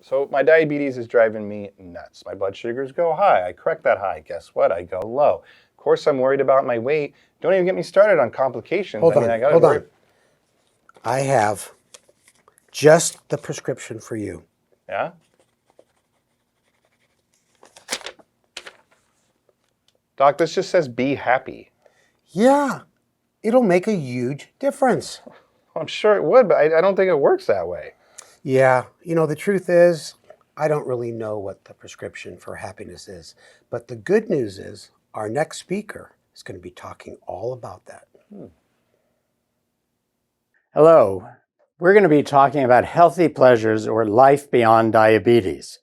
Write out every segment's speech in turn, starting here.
So my diabetes is driving me nuts. My blood sugars go high. I correct that high. Guess what? I go low. Of course, I'm worried about my weight. Don't even get me started on complications. Hold on. I have just the prescription for you. Yeah? Doc, this just says be happy. Yeah, it'll make a huge difference. I'm sure it would, but I don't think it works that way. Yeah, you know, the truth is, I don't really know what the prescription for happiness is. But the good news is, our next speaker is going to be talking all about that. Hello. We're going to be talking about healthy pleasures or life beyond diabetes.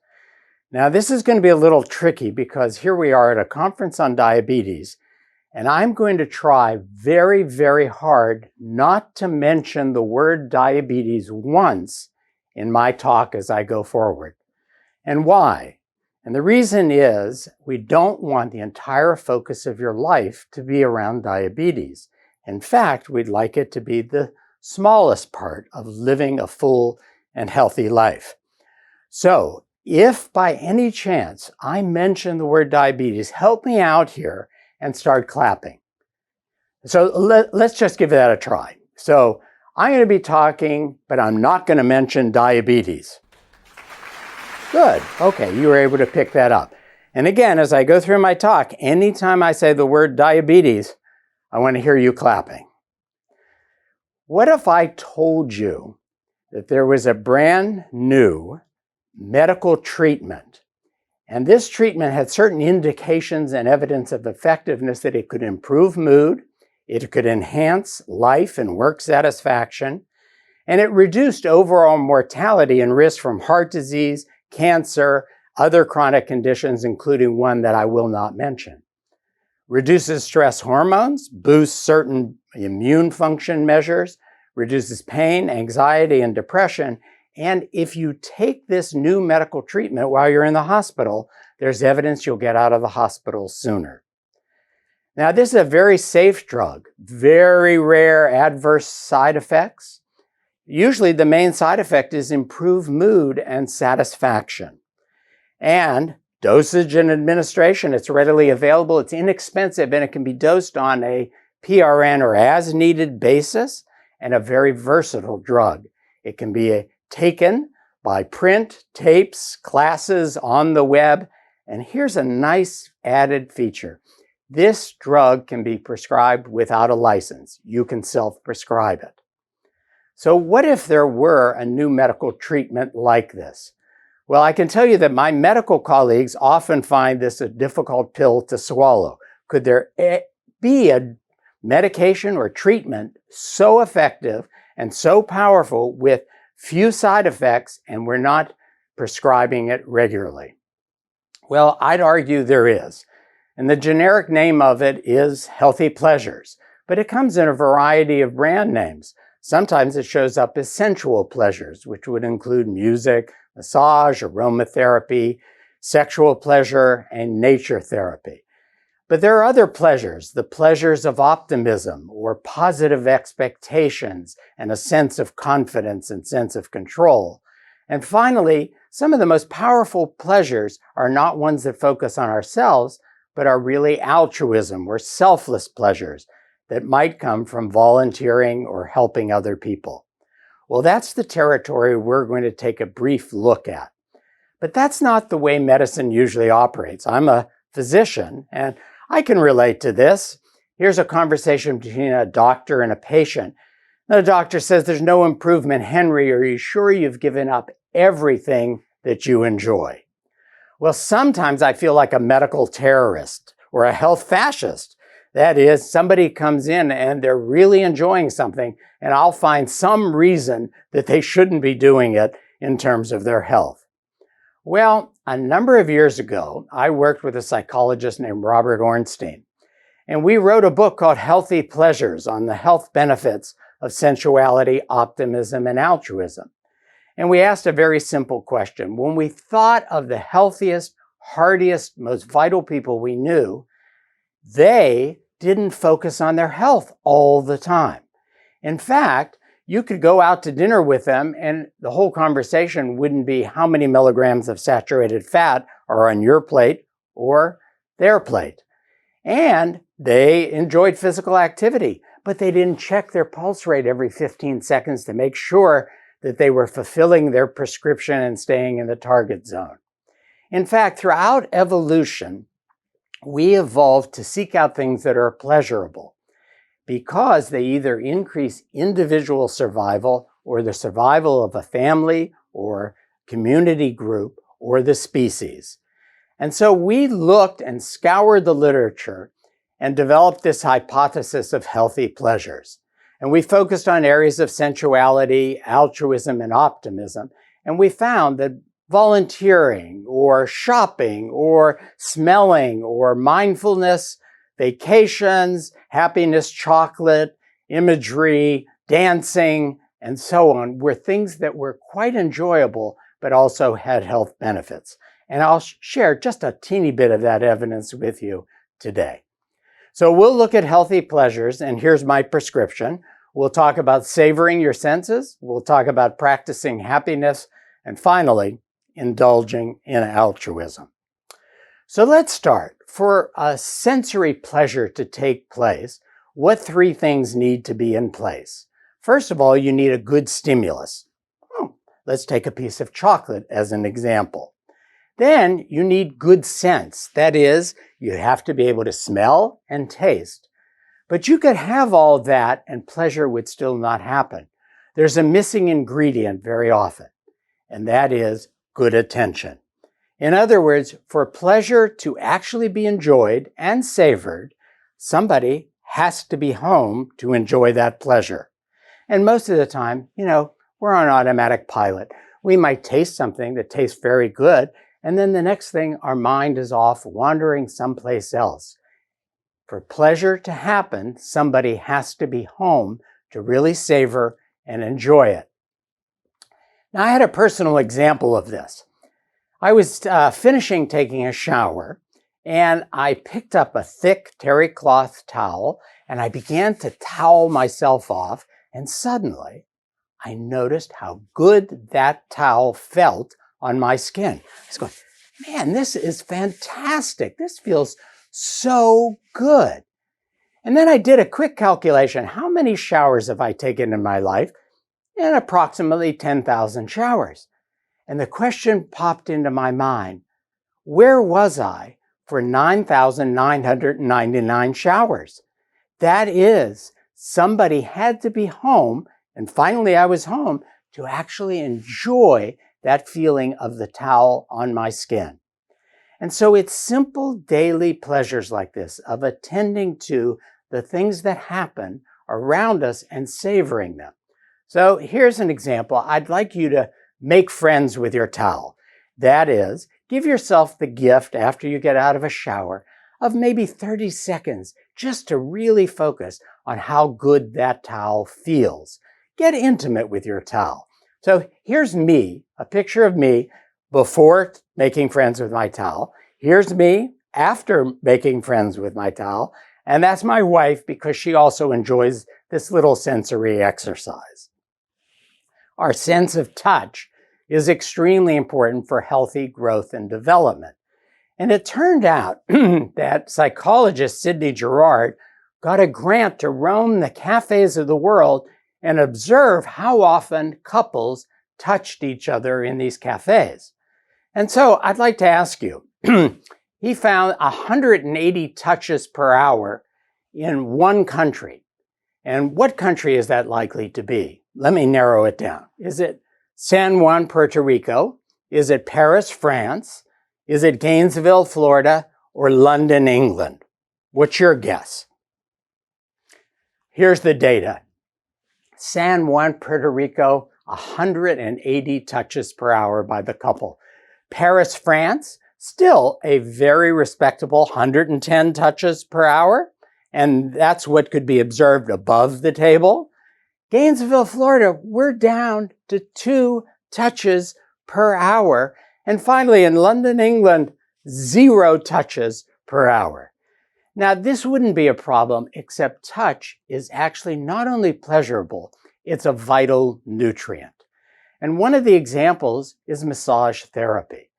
Now, this is going to be a little tricky because here we are at a conference on diabetes, and I'm going to try very, very hard not to mention the word diabetes once in my talk as I go forward. And why? And the reason is we don't want the entire focus of your life to be around diabetes. In fact, we'd like it to be the smallest part of living a full and healthy life. So if by any chance I mention the word diabetes, help me out here and start clapping. So let's just give that a try. So I'm going to be talking, but I'm not going to mention diabetes. Good. Okay, you were able to pick that up. And again, as I go through my talk, anytime I say the word diabetes, I want to hear you clapping. What if I told you that there was a brand new medical treatment, and this treatment had certain indications and evidence of effectiveness that it could improve mood, it could enhance life and work satisfaction, and it reduced overall mortality and risk from heart disease, cancer, other chronic conditions, including one that I will not mention. Reduces stress hormones, boosts certain immune function measures, reduces pain, anxiety, and depression. And if you take this new medical treatment while you're in the hospital, there's evidence you'll get out of the hospital sooner. Now, this is a very safe drug, very rare adverse side effects. Usually the main side effect is improved mood and satisfaction. And dosage and administration, it's readily available, it's inexpensive, and it can be dosed on a PRN or as needed basis, and a very versatile drug. It can be taken by print, tapes, classes, on the web. And here's a nice added feature. This drug can be prescribed without a license. You can self-prescribe it. So what if there were a new medical treatment like this? Well, I can tell you that my medical colleagues often find this a difficult pill to swallow. Could there be a medication or treatment so effective and so powerful with few side effects, and we're not prescribing it regularly? Well, I'd argue there is. And the generic name of it is Healthy Pleasures, but it comes in a variety of brand names. Sometimes it shows up as sensual pleasures, which would include music, massage, aromatherapy, sexual pleasure, and nature therapy. But there are other pleasures, the pleasures of optimism or positive expectations and a sense of confidence and sense of control. And finally, some of the most powerful pleasures are not ones that focus on ourselves, but are really altruism or selfless pleasures that might come from volunteering or helping other people. Well, that's the territory we're going to take a brief look at. But that's not the way medicine usually operates. I'm a physician, and I can relate to this. Here's a conversation between a doctor and a patient. The doctor says, "There's no improvement. Henry, are you sure you've given up everything that you enjoy?" Well, sometimes I feel like a medical terrorist or a health fascist. That is, somebody comes in and they're really enjoying something, and I'll find some reason that they shouldn't be doing it in terms of their health. Well, a number of years ago, I worked with a psychologist named Robert Ornstein, and we wrote a book called Healthy Pleasures on the health benefits of sensuality, optimism, and altruism. And we asked a very simple question. When we thought of the healthiest, hardiest, most vital people we knew, they didn't focus on their health all the time. In fact, you could go out to dinner with them and the whole conversation wouldn't be how many milligrams of saturated fat are on your plate or their plate. And they enjoyed physical activity, but they didn't check their pulse rate every 15 seconds to make sure that they were fulfilling their prescription and staying in the target zone. In fact, throughout evolution, we evolved to seek out things that are pleasurable because they either increase individual survival or the survival of a family or community group or the species. And so we looked and scoured the literature and developed this hypothesis of healthy pleasures. And we focused on areas of sensuality, altruism, and optimism. And we found that volunteering or shopping or smelling or mindfulness, vacations, happiness, chocolate, imagery, dancing, and so on were things that were quite enjoyable, but also had health benefits. And I'll share just a teeny bit of that evidence with you today. So we'll look at healthy pleasures, and here's my prescription. We'll talk about savoring your senses. We'll talk about practicing happiness, and finally, indulging in altruism. So let's start. For a sensory pleasure to take place, what three things need to be in place? First of all, you need a good stimulus. Let's take a piece of chocolate as an example. Then you need good sense. That is, you have to be able to smell and taste. But you could have all that and pleasure would still not happen. There's a missing ingredient very often, and that is good attention. In other words, for pleasure to actually be enjoyed and savored, somebody has to be home to enjoy that pleasure. And most of the time, we're on automatic pilot. We might taste something that tastes very good, and then the next thing, our mind is off wandering someplace else. For pleasure to happen, somebody has to be home to really savor and enjoy it. Now, I had a personal example of this. I was finishing taking a shower, and I picked up a thick terry cloth towel, and I began to towel myself off, and suddenly I noticed how good that towel felt on my skin. I was going, man, this is fantastic. This feels so good. And then I did a quick calculation. How many showers have I taken in my life? In approximately 10,000 showers. And the question popped into my mind, where was I for 9,999 showers? That is, somebody had to be home, and finally I was home, to actually enjoy that feeling of the towel on my skin. And so it's simple daily pleasures like this of attending to the things that happen around us and savoring them. So here's an example. I'd like you to make friends with your towel. That is, give yourself the gift after you get out of a shower of maybe 30 seconds just to really focus on how good that towel feels. Get intimate with your towel. So here's me, a picture of me before making friends with my towel. Here's me after making friends with my towel. And that's my wife because she also enjoys this little sensory exercise. Our sense of touch is extremely important for healthy growth and development. And it turned out that psychologist Sidney Girard got a grant to roam the cafes of the world and observe how often couples touched each other in these cafes. And so I'd like to ask you, he found 180 touches per hour in one country. And what country is that likely to be? Let me narrow it down. Is it San Juan, Puerto Rico? Is it Paris, France? Is it Gainesville, Florida? Or London, England? What's your guess? Here's the data. San Juan, Puerto Rico, 180 touches per hour by the couple. Paris, France, still a very respectable 110 touches per hour. And that's what could be observed above the table. Gainesville, Florida, we're down to 2 touches per hour. And finally, in London, England, 0 touches per hour. Now, this wouldn't be a problem, except touch is actually not only pleasurable, It's a vital nutrient. And one of the examples is massage therapy.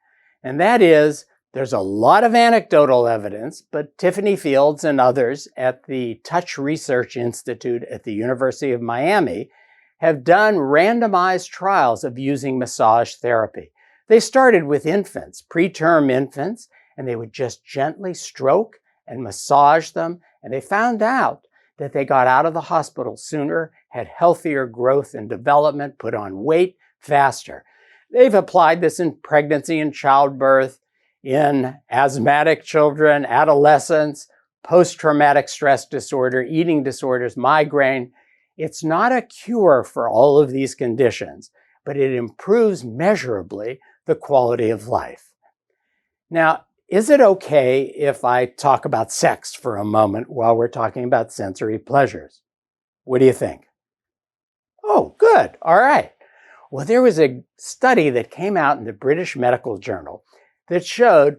And that is, there's a lot of anecdotal evidence, but Tiffany Fields and others at the Touch Research Institute at the University of Miami have done randomized trials of using massage therapy. They started with infants, preterm infants, and they would just gently stroke and massage them, and they found out that they got out of the hospital sooner, had healthier growth and development, put on weight faster. They've applied this in pregnancy and childbirth, in asthmatic children, adolescents, post-traumatic stress disorder, eating disorders, migraine. It's not a cure for all of these conditions, but it improves measurably the quality of life. Now, is it okay if I talk about sex for a moment while we're talking about sensory pleasures? What do you think? Oh, good. All right. Well, there was a study that came out in the British Medical Journal that showed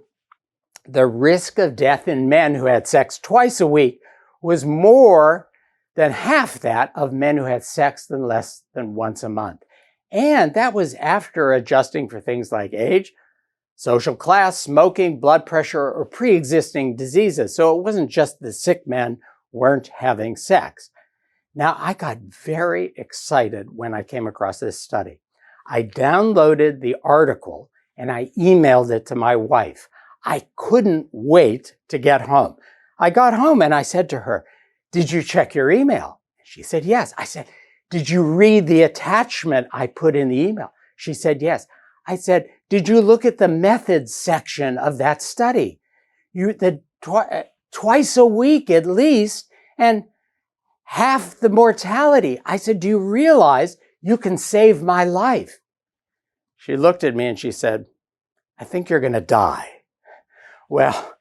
the risk of death in men who had sex twice a week was more than half that of men who had sex less than once a month. And that was after adjusting for things like age, social class, smoking, blood pressure, or pre-existing diseases. So it wasn't just the sick men weren't having sex. Now, I got very excited when I came across this study. I downloaded the article and I emailed it to my wife. I couldn't wait to get home. I got home and I said to her, "Did you check your email?" She said, "Yes." I said, "Did you read the attachment I put in the email?" She said, "Yes." I said, "Did you look at the methods section of that study? Twice a week at least, and half the mortality." I said, "Do you realize you can save my life?" She looked at me and she said, "I think you're going to die." Well,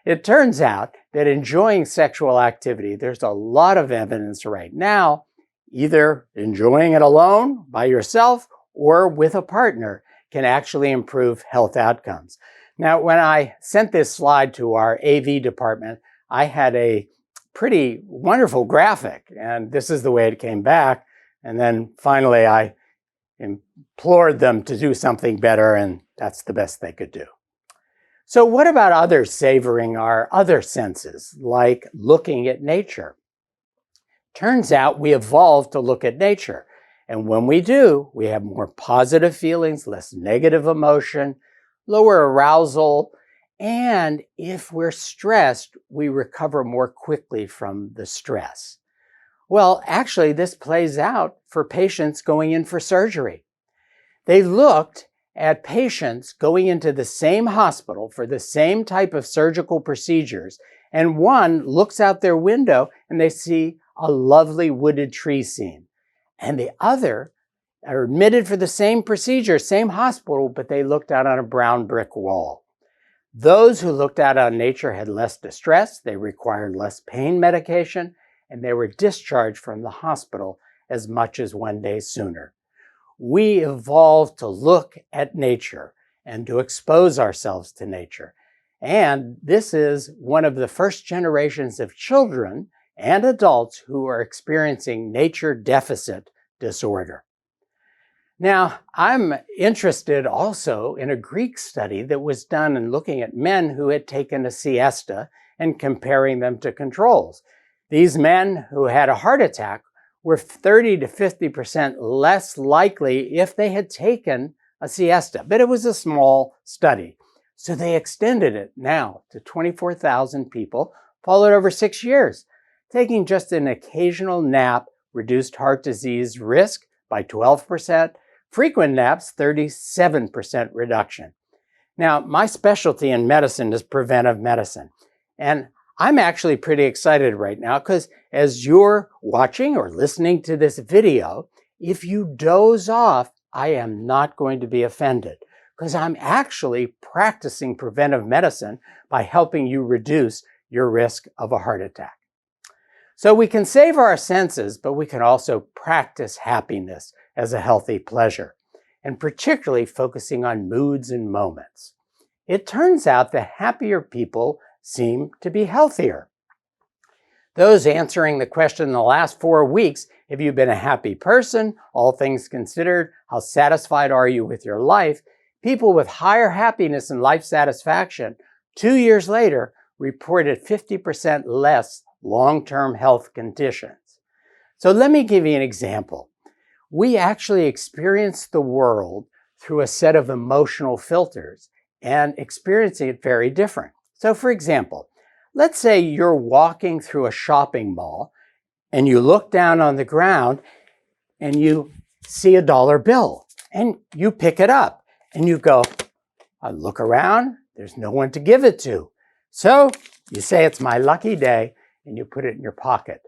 it turns out that enjoying sexual activity, there's a lot of evidence right now, either enjoying it alone, by yourself, or with a partner, can actually improve health outcomes. Now, when I sent this slide to our AV department, I had a pretty wonderful graphic, and this is the way it came back. And then finally, I implored them to do something better, and that's the best they could do. So what about others savoring our other senses, like looking at nature? Turns out we evolved to look at nature. And when we do, we have more positive feelings, less negative emotion, lower arousal, and if we're stressed, we recover more quickly from the stress. Well, actually, this plays out for patients going in for surgery. They looked at patients going into the same hospital for the same type of surgical procedures, and one looks out their window and they see a lovely wooded tree scene. And the other are admitted for the same procedure, same hospital, but they looked out on a brown brick wall. Those who looked out on nature had less distress, they required less pain medication, and they were discharged from the hospital as much as 1 day sooner. We evolved to look at nature and to expose ourselves to nature. And this is one of the first generations of children and adults who are experiencing nature deficit disorder. Now, I'm interested also in a Greek study that was done in looking at men who had taken a siesta and comparing them to controls. These men who had a heart attack were 30 to 50% less likely if they had taken a siesta, but it was a small study. So they extended it now to 24,000 people, followed over 6 years. Taking just an occasional nap reduced heart disease risk by 12%, frequent naps, 37% reduction. Now, my specialty in medicine is preventive medicine, and I'm actually pretty excited right now because as you're watching or listening to this video, if you doze off, I am not going to be offended because I'm actually practicing preventive medicine by helping you reduce your risk of a heart attack. So we can save our senses, but we can also practice happiness as a healthy pleasure, and particularly focusing on moods and moments. It turns out that happier people seem to be healthier. Those answering the question in the last 4 weeks, have you been a happy person? All things considered, how satisfied are you with your life? People with higher happiness and life satisfaction 2 years later reported 50% less long-term health conditions. So let me give you an example. We actually experience the world through a set of emotional filters and experiencing it very different. So for example, let's say you're walking through a shopping mall and you look down on the ground and you see a dollar bill and you pick it up and you go, I look around, there's no one to give it to. So you say it's my lucky day and you put it in your pocket.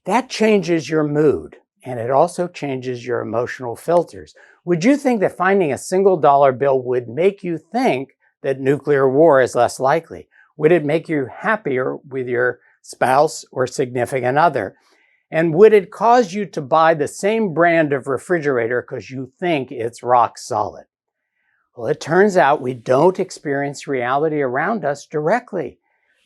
That changes your mood and it also changes your emotional filters. Would you think that finding a single dollar bill would make you think that nuclear war is less likely? Would it make you happier with your spouse or significant other? And would it cause you to buy the same brand of refrigerator because you think it's rock solid? Well, it turns out we don't experience reality around us directly.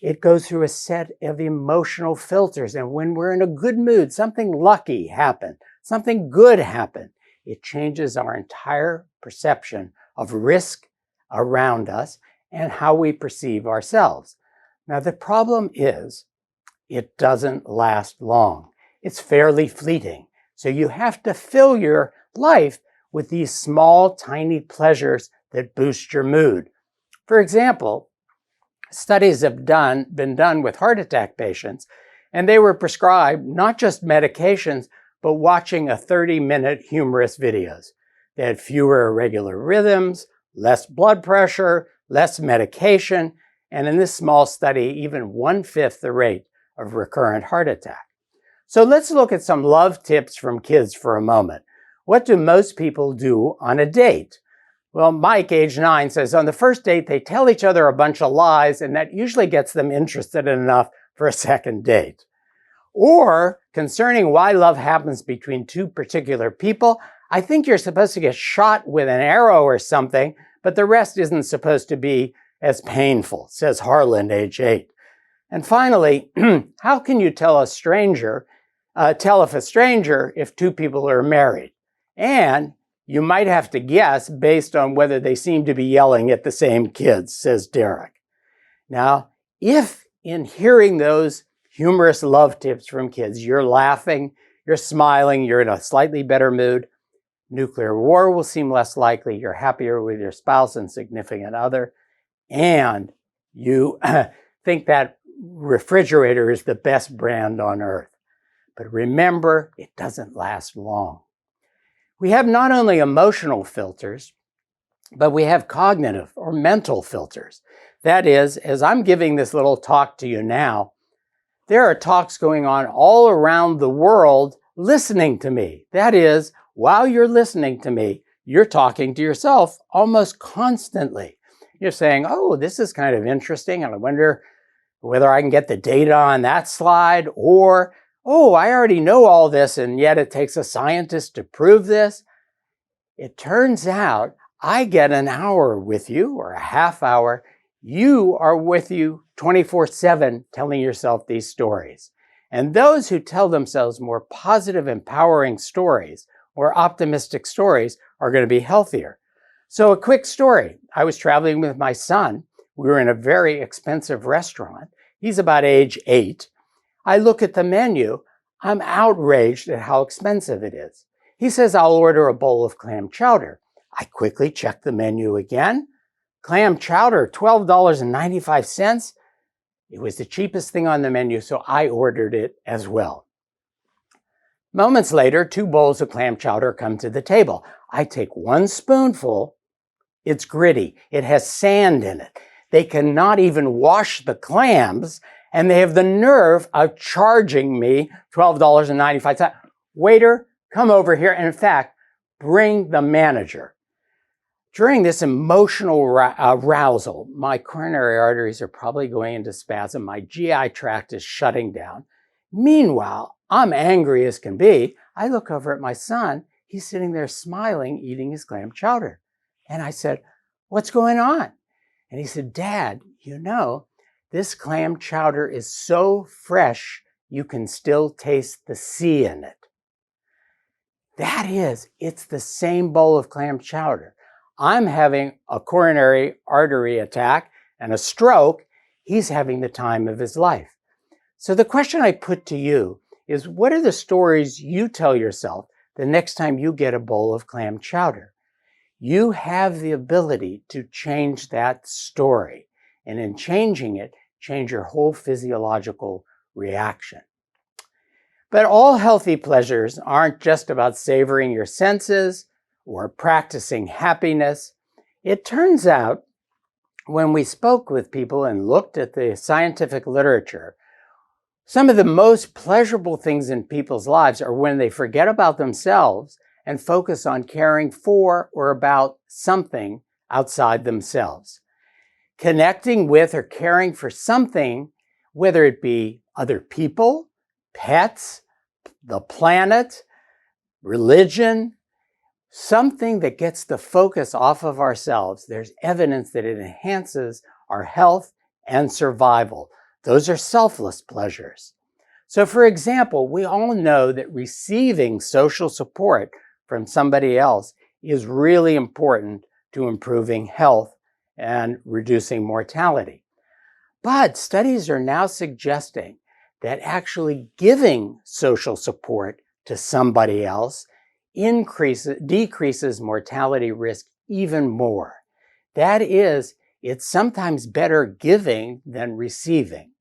It goes through a set of emotional filters. And when we're in a good mood, something lucky happened, something good happened, it changes our entire perception of risk around us and how we perceive ourselves. Now, the problem is it doesn't last long. It's fairly fleeting. So you have to fill your life with these small, tiny pleasures that boost your mood. For example, studies have been done with heart attack patients, and they were prescribed not just medications, but watching a 30-minute humorous videos. They had fewer irregular rhythms, less blood pressure, less medication, and in this small study, even 1/5 the rate of recurrent heart attack. So let's look at some love tips from kids for a moment. What do most people do on a date? Well, Mike, age 9, says on the first date, they tell each other a bunch of lies, and that usually gets them interested enough for a second date. Or, concerning why love happens between two particular people, I think you're supposed to get shot with an arrow or something, but the rest isn't supposed to be as painful, says Harlan, age 8. And finally, how can you tell if a stranger if two people are married? And you might have to guess based on whether they seem to be yelling at the same kids, says Derek. Now, if in hearing those humorous love tips from kids, you're laughing, you're smiling, you're in a slightly better mood, nuclear war will seem less likely, you're happier with your spouse and significant other, and you think that refrigerator is the best brand on earth. But remember, it doesn't last long. We have not only emotional filters, but we have cognitive or mental filters. That is, as I'm giving this little talk to you now, there are talks going on all around the world listening to me. That is, while you're listening to me, you're talking to yourself almost constantly. You're saying, oh, this is kind of interesting, and I wonder whether I can get the data on that slide, or, oh, I already know all this, and yet it takes a scientist to prove this. It turns out I get an hour with you, or a half hour. You are with you 24/7 telling yourself these stories. And those who tell themselves more positive, empowering stories, or optimistic stories, are going to be healthier. So a quick story. I was traveling with my son. We were in a very expensive restaurant. He's about age 8. I look at the menu. I'm outraged at how expensive it is. He says, I'll order a bowl of clam chowder. I quickly check the menu again. Clam chowder, $12.95. It was the cheapest thing on the menu, so I ordered it as well. Moments later, 2 bowls of clam chowder come to the table. I take 1 spoonful. It's gritty. It has sand in it. They cannot even wash the clams, and they have the nerve of charging me $12.95. Waiter, come over here. And in fact, bring the manager. During this emotional arousal, my coronary arteries are probably going into spasm. My GI tract is shutting down. Meanwhile, I'm angry as can be. I look over at my son. He's sitting there smiling, eating his clam chowder. And I said, what's going on? And he said, Dad, you know, this clam chowder is so fresh, you can still taste the C in it. That is, it's the same bowl of clam chowder. I'm having a coronary artery attack and a stroke. He's having the time of his life. So the question I put to you is, what are the stories you tell yourself the next time you get a bowl of clam chowder? You have the ability to change that story. And in changing it, change your whole physiological reaction. But all healthy pleasures aren't just about savoring your senses or practicing happiness. It turns out, when we spoke with people and looked at the scientific literature, some of the most pleasurable things in people's lives are when they forget about themselves and focus on caring for or about something outside themselves. Connecting with or caring for something, whether it be other people, pets, the planet, religion, something that gets the focus off of ourselves. There's evidence that it enhances our health and survival. Those are selfless pleasures. So for example, we all know that receiving social support from somebody else is really important to improving health and reducing mortality. But studies are now suggesting that actually giving social support to somebody else decreases mortality risk even more. That is, it's sometimes better giving than receiving.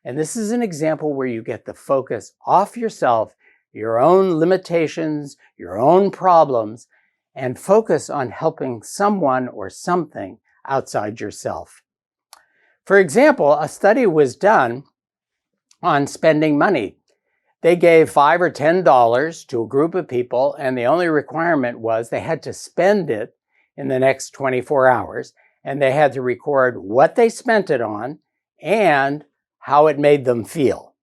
And this is an example where you get the focus off yourself, your own limitations, your own problems, and focus on helping someone or something outside yourself. For example, a study was done on spending money. They gave $5 or $10 to a group of people, and the only requirement was they had to spend it in the next 24 hours, and they had to record what they spent it on and how it made them feel.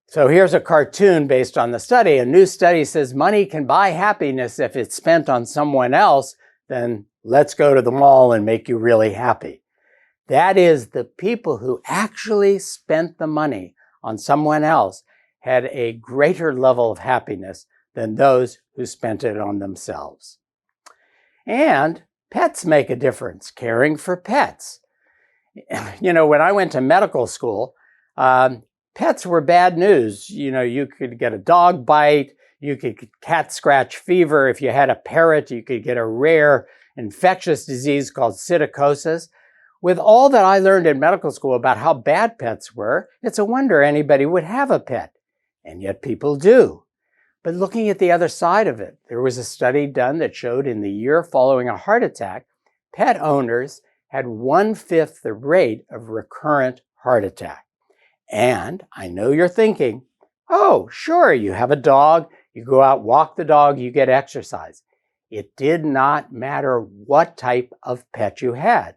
So here's a cartoon based on the study. A new study says money can buy happiness if it's spent on someone else, then let's go to the mall and make you really happy. That is, the people who actually spent the money on someone else had a greater level of happiness than those who spent it on themselves. And pets make a difference, caring for pets. You know, when I went to medical school, pets were bad news. You know, you could get a dog bite, you could get cat scratch fever. If you had a parrot, you could get a rare infectious disease called psittacosis. With all that I learned in medical school about how bad pets were, it's a wonder anybody would have a pet. And yet people do. But looking at the other side of it, there was a study done that showed in the year following a heart attack, pet owners had 1/5 the rate of recurrent heart attack. And I know you're thinking, oh, sure, you have a dog, you go out, walk the dog, you get exercise. It did not matter what type of pet you had.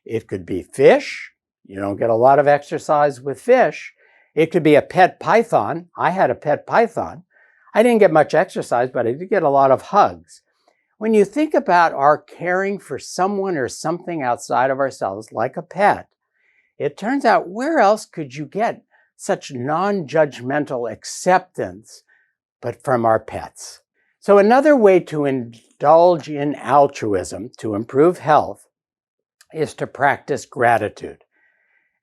It could be fish. You don't get a lot of exercise with fish. It could be a pet python. I had a pet python. I didn't get much exercise, but I did get a lot of hugs. When you think about our caring for someone or something outside of ourselves, like a pet, it turns out, where else could you get such non-judgmental acceptance but from our pets? So another way to indulge in altruism to improve health is to practice gratitude.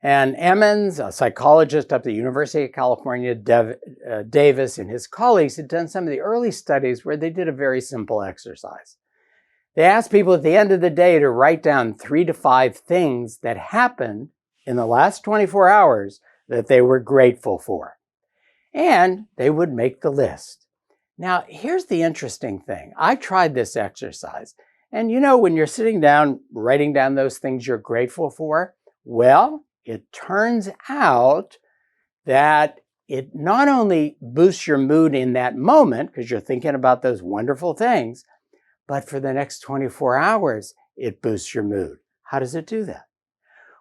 And Emmons, a psychologist up at the University of California, Davis, and his colleagues had done some of the early studies where they did a very simple exercise. They asked people at the end of the day to write down 3 to 5 things that happened in the last 24 hours that they were grateful for. And they would make the list. Now, here's the interesting thing. I tried this exercise. And you know, when you're sitting down, writing down those things you're grateful for, well, it turns out that it not only boosts your mood in that moment, because you're thinking about those wonderful things, but for the next 24 hours, it boosts your mood. How does it do that?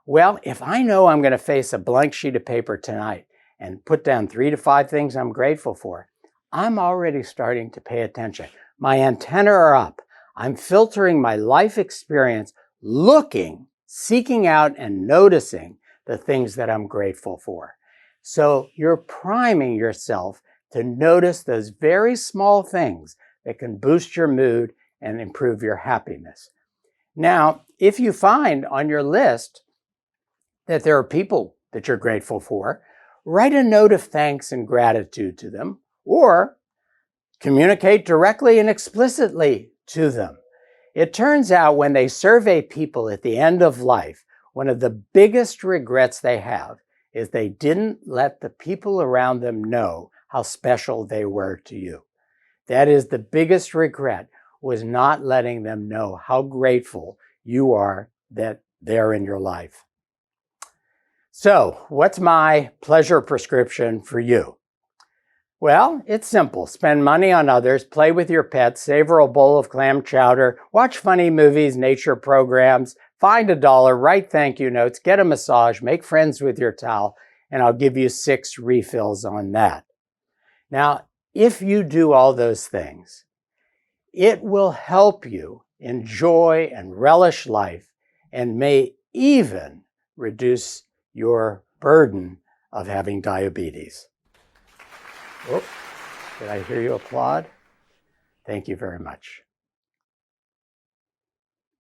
Well, if I know I'm going to face a blank sheet of paper tonight and put down 3 to 5 things I'm grateful for, I'm already starting to pay attention. My antennae are up. I'm filtering my life experience, looking, seeking out, and noticing the things that I'm grateful for. So you're priming yourself to notice those very small things that can boost your mood and improve your happiness. Now, if you find on your list that there are people that you're grateful for, write a note of thanks and gratitude to them, or communicate directly and explicitly to them. It turns out when they survey people at the end of life, one of the biggest regrets they have is they didn't let the people around them know how special they were to you. That is the biggest regret, was not letting them know how grateful you are that they're in your life. So, what's my pleasure prescription for you? Well, it's simple. Spend money on others, play with your pets, savor a bowl of clam chowder, watch funny movies, nature programs, find $1, write thank you notes, get a massage, make friends with your towel, and I'll give you 6 refills on that. Now, if you do all those things, it will help you enjoy and relish life and may even reduce your burden of having diabetes. Oh, did I hear you applaud? Thank you very much.